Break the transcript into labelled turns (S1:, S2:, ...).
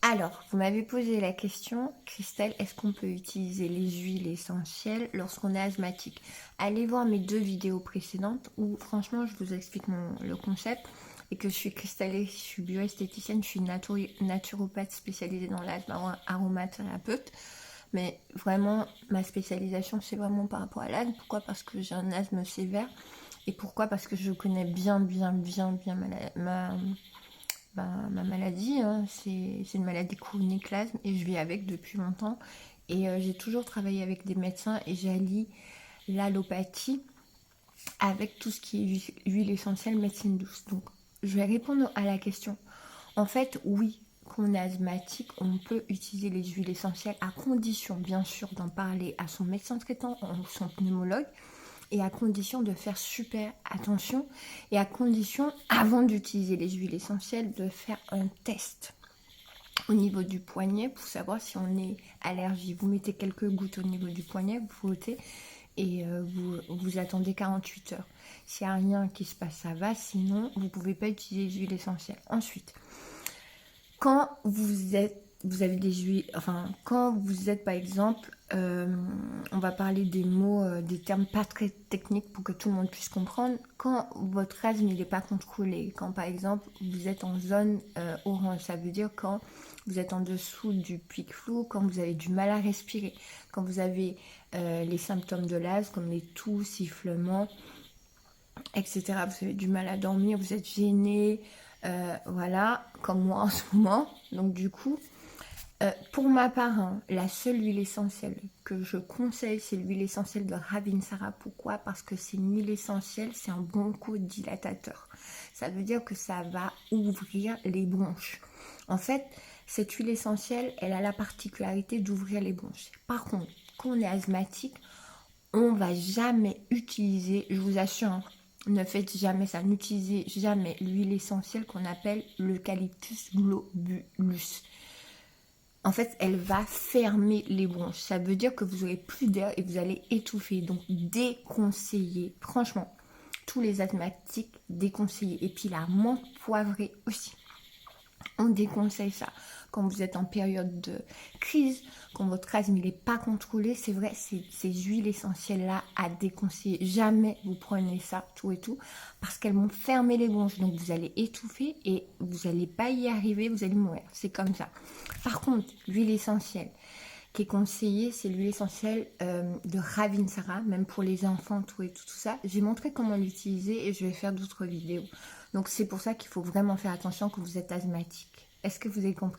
S1: Alors, vous m'avez posé la question, Christelle, est-ce qu'on peut utiliser les huiles essentielles lorsqu'on est asthmatique? Allez voir mes 2 vidéos précédentes où franchement je vous explique le concept et que je suis Christelle, je suis bioesthéticienne, je suis naturopathe spécialisée dans l'asthme, aromathérapeute. Mais vraiment, ma spécialisation, c'est vraiment par rapport à l'asthme. Pourquoi? Parce que j'ai un asthme sévère. Et pourquoi? Parce que je connais bien ma maladie, hein. C'est une maladie chronique, l'asthme, et je vis avec depuis longtemps. Et j'ai toujours travaillé avec des médecins et j'allie l'allopathie avec tout ce qui est huile essentielle, médecine douce. Donc, je vais répondre à la question. En fait, oui, quand on est asthmatique, on peut utiliser les huiles essentielles à condition, bien sûr, d'en parler à son médecin traitant ou son pneumologue et à condition de faire super attention et à condition, avant d'utiliser les huiles essentielles, de faire un test au niveau du poignet pour savoir si on est allergique. Vous mettez quelques gouttes au niveau du poignet, vous frottez et vous attendez 48 heures. S'il n'y a rien qui se passe, ça va. Sinon, vous ne pouvez pas utiliser les huiles essentielles. Ensuite, quand vous avez des huiles, enfin, quand vous êtes par exemple, on va parler des mots, des termes pas très techniques pour que tout le monde puisse comprendre. Quand votre asthme n'est pas contrôlé, quand par exemple vous êtes en zone orange, ça veut dire quand vous êtes en dessous du pic flou, quand vous avez du mal à respirer, quand vous avez les symptômes de l'asthme comme les toux, sifflements, etc. Vous avez du mal à dormir, vous êtes gêné, voilà, comme moi en ce moment. Donc du coup, pour ma part, hein, la seule huile essentielle que je conseille, c'est l'huile essentielle de Ravinsara. Pourquoi? Parce que c'est une huile essentielle, c'est un bronchodilatateur. Ça veut dire que ça va ouvrir les bronches. En fait, cette huile essentielle, elle a la particularité d'ouvrir les bronches. Par contre, quand on est asthmatique, on va jamais utiliser, je vous assure, hein, ne faites jamais ça, n'utilisez jamais l'huile essentielle qu'on appelle l'eucalyptus globulus. En fait, elle va fermer les bronches. Ça veut dire que vous aurez plus d'air et vous allez étouffer. Donc, déconseillé. Franchement, tous les asthmatiques, déconseillés. Et puis, la menthe poivrée aussi. On déconseille ça. Quand vous êtes en période de crise, quand votre asthme n'est pas contrôlé, c'est vrai, ces huiles essentielles-là à déconseiller. Jamais vous prenez ça, tout et tout, parce qu'elles vont fermer les bronches. Donc vous allez étouffer et vous n'allez pas y arriver, vous allez mourir. C'est comme ça. Par contre, l'huile essentielle qui est conseillée, c'est l'huile essentielle de Ravinsara, même pour les enfants, tout et tout ça. J'ai montré comment l'utiliser et je vais faire d'autres vidéos. Donc c'est pour ça qu'il faut vraiment faire attention quand vous êtes asthmatique. Est-ce que vous avez compris?